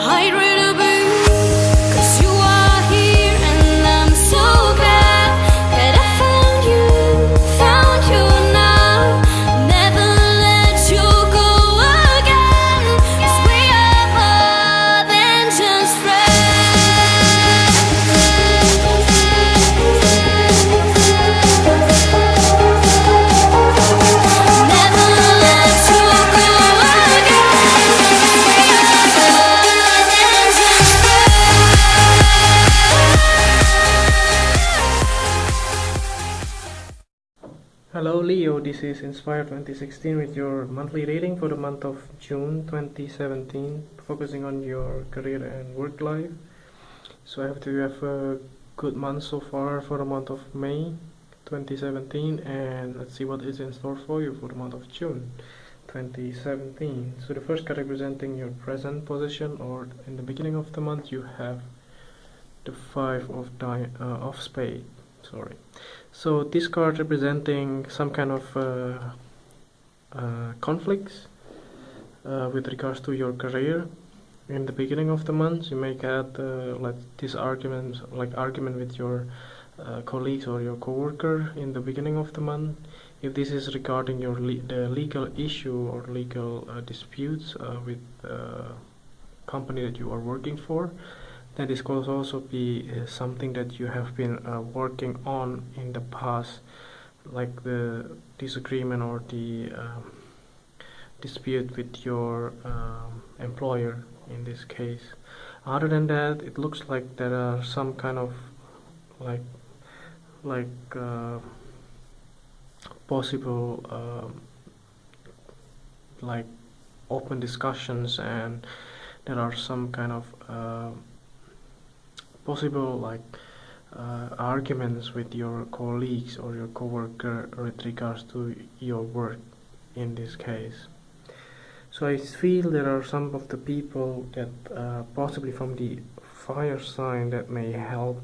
I'd rather be, 'cause you are here, and I'm so glad that I found you now. Never let you go again, 'cause we are more than just friends. Never let you go again, 'cause we are more than just Hello Leo, this is Inspire 2016 with your monthly reading for the month of June 2017, focusing on your career and work life. So I hope that you have a good month so far for the month of May 2017, and let's see what is in store for you for the month of June 2017. So the first card representing your present position, or in the beginning of the month, you have the Five of Spades. Sorry. So this card representing some kind of conflicts with regards to your career. In the beginning of the month, you may get like this argument with your colleagues or your coworker in the beginning of the month. If this is regarding the legal issue or legal disputes with the company that you are working for, then this could also be something that you have been working on in the past, like the disagreement or the dispute with your employer in this case. Other than that, it looks like there are some kind of possible like open discussions, and there are some kind of possible arguments with your colleagues or your coworker with regards to your work in this case. So I feel there are some of the people that possibly from the fire sign that may help,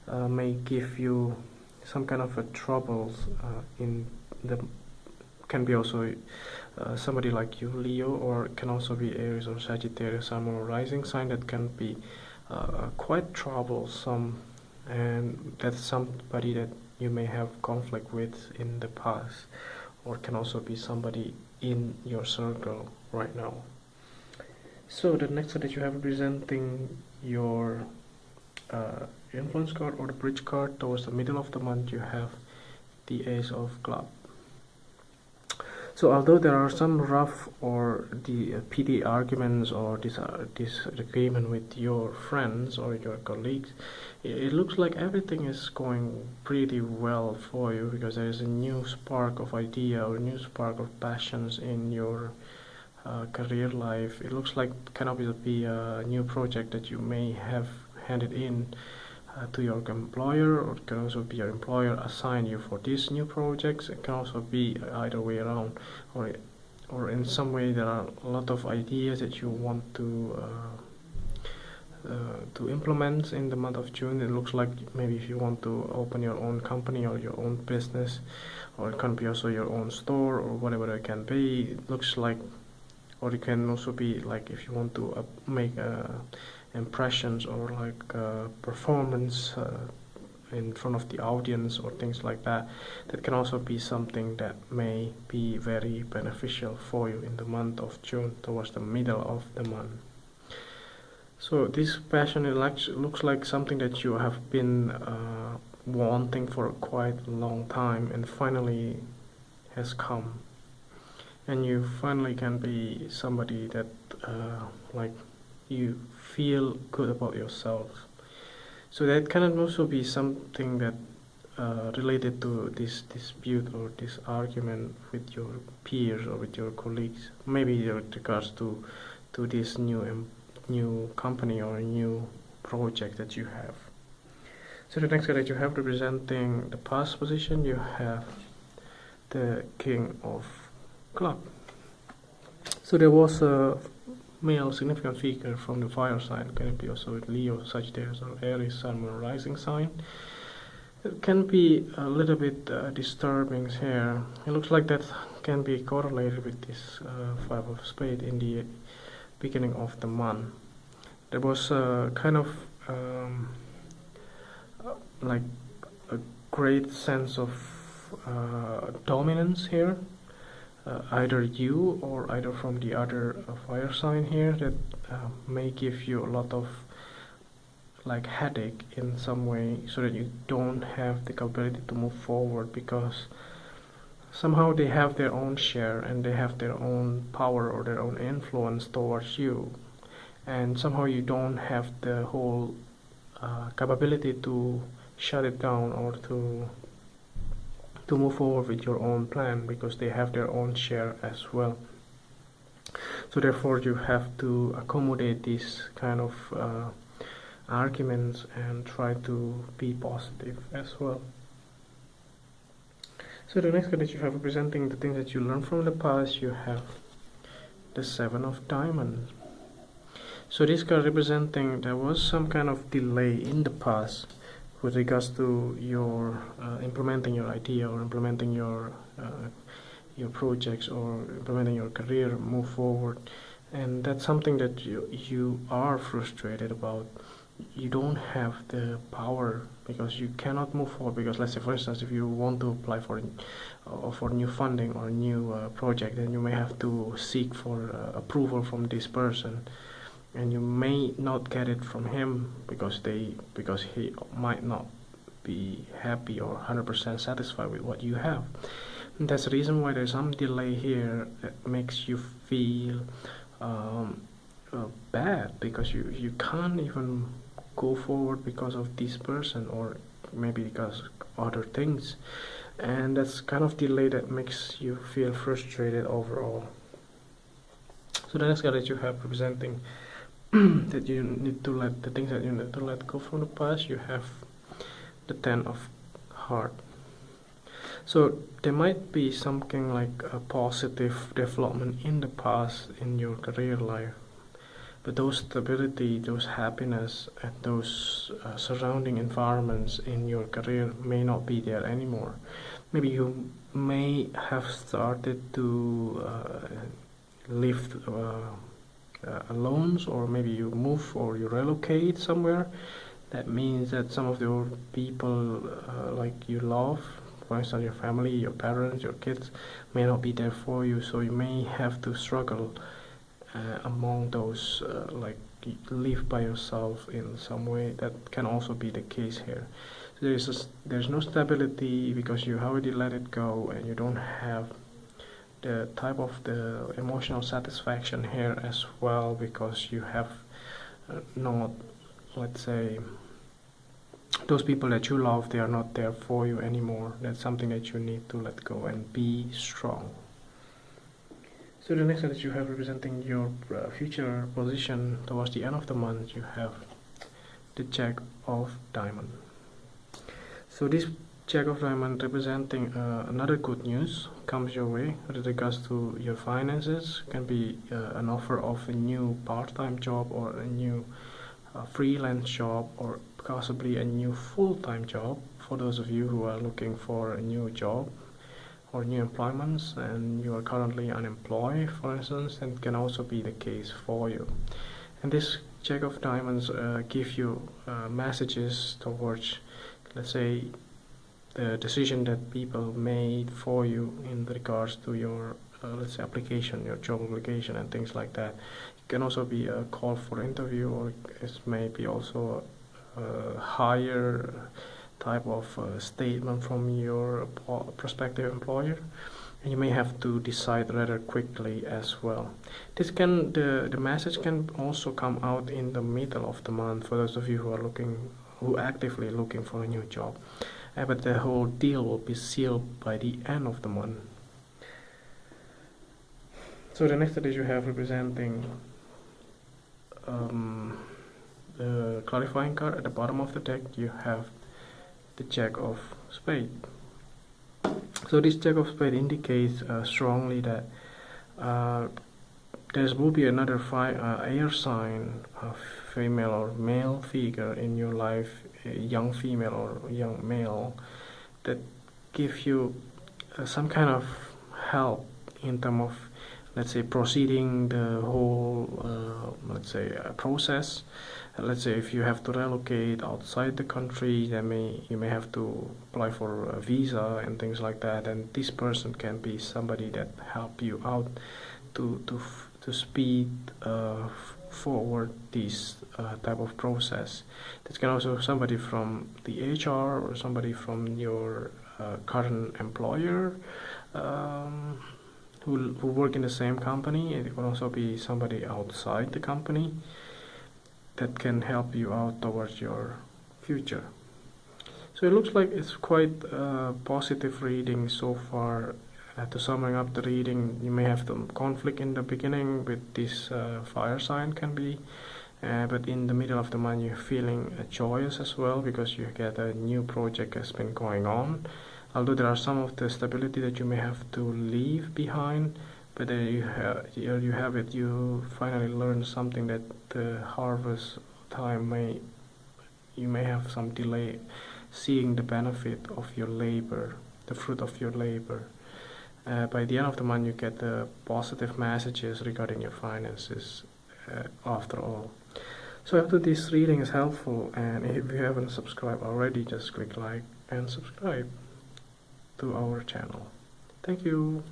may give you some kind of troubles in the, can be also somebody like you, Leo, or it can also be Aries or Sagittarius, Sun or rising sign, that can be quite troublesome, and that's somebody that you may have conflict with in the past, or can also be somebody in your circle right now. So the next card that you have representing your influence card or the bridge card, towards the middle of the month, you have the Ace of Clubs. So although there are some rough or the petty arguments or disagreement with your friends or your colleagues, it looks like everything is going pretty well for you, because there is a new spark of idea or a new spark of passions in your career life. It looks like can also be a new project that you may have handed in to your employer, or it can also be your employer assign you for these new projects. It can also be either way around, or in some way there are a lot of ideas that you want to implement in the month of June. It looks like maybe if you want to open your own company or your own business, or it can be also your own store or whatever it can be. It looks like, or it can also be like if you want to make impressions or like performance in front of the audience or things like that. That can also be something that may be very beneficial for you in the month of June, towards the middle of the month. So this passion, it looks like something that you have been wanting for quite a long time, and finally has come, and you finally can be somebody that like you feel good about yourself. So that can also be something that related to this dispute or this argument with your peers or with your colleagues, maybe with regards to this new company or a new project that you have. So the next card that you have representing the past position, you have the King of Clubs. So there was a male significant figure from the fire sign, can be also with Leo, Sagittarius or Aries, Sun or rising sign. It can be a little bit disturbing here. It looks like that can be correlated with this Five of Spades in the beginning of the month. there was a kind of like a great sense of dominance here, either you or either from the other fire sign here, that may give you a lot of like headache in some way, so that you don't have the capability to move forward, because somehow they have their own share and they have their own power or their own influence towards you, and somehow you don't have the whole capability to shut it down or to move forward with your own plan, because they have their own share as well. So therefore you have to accommodate these kind of arguments and try to be positive as well. So the next card that you have representing the things that you learned from the past, you have the Seven of Diamonds. So this card representing there was some kind of delay in the past with regards to your implementing your idea or implementing your projects or implementing your career move forward, and that's something that you are frustrated about. You don't have the power because you cannot move forward, because let's say for instance if you want to apply for new funding or a new project, then you may have to seek for approval from this person, and you may not get it from him because he might not be happy or 100% satisfied with what you have. And that's the reason why there's some delay here that makes you feel bad, because you can't even go forward because of this person, or maybe because other things, and that's kind of delay that makes you feel frustrated overall. So the next card that you have representing that you need to let the things that you need to let go from the past, you have the Ten of Heart. So there might be something like a positive development in the past in your career life, but those stability, those happiness, and those surrounding environments in your career may not be there anymore. Maybe you may have started to live alone, or maybe you move or you relocate somewhere. That means that some of the people like you love, for instance your family, your parents, your kids, may not be there for you, so you may have to struggle among those, like live by yourself in some way. That can also be the case here. So there's no stability because you already let it go, and you don't have the type of the emotional satisfaction here as well, because you have not, let's say, those people that you love, they are not there for you anymore. That's something that you need to let go and be strong. So the next one that you have representing your future position towards the end of the month, you have the Jack of Diamond. So this Jack of Diamond representing another good news comes your way with regards to your finances. Can be an offer of a new part-time job, or a new freelance job, or possibly a new full-time job for those of you who are looking for a new job or new employments and you are currently unemployed, for instance. And can also be the case for you. And this Jack of Diamonds give you messages towards, let's say, the decision that people made for you in regards to your let's say application, your job application and things like that. It can also be a call for interview, or it may be also a higher type of statement from your prospective employer, and you may have to decide rather quickly as well. The message can also come out in the middle of the month for those of you who actively looking for a new job. But the whole deal will be sealed by the end of the month. So the next that you have representing the clarifying card at the bottom of the deck, you have the Jack of Spades. So this Jack of Spades indicates strongly that there will be another air sign, a female or male figure in your life, a young female or young male, that give you some kind of help in terms of let's say, proceeding the whole let's say process. Let's say if you have to relocate outside the country, then you may have to apply for a visa and things like that, and this person can be somebody that help you out to speed forward this type of process. That can also somebody from the HR or somebody from your current employer who work in the same company. It can also be somebody outside the company that can help you out towards your future. So it looks like it's quite a positive reading so far. To summing up the reading, you may have some conflict in the beginning with this fire sign can be, but in the middle of the month you're feeling joyous as well because you get a new project has been going on. Although there are some of the stability that you may have to leave behind, but there you have it. You finally learn something that the harvest time you may have some delay seeing the benefit of your labor, the fruit of your labor. By the end of the month you get the positive messages regarding your finances after all. So I hope this reading is helpful, and if you haven't subscribed already, just click like and subscribe to our channel. Thank you.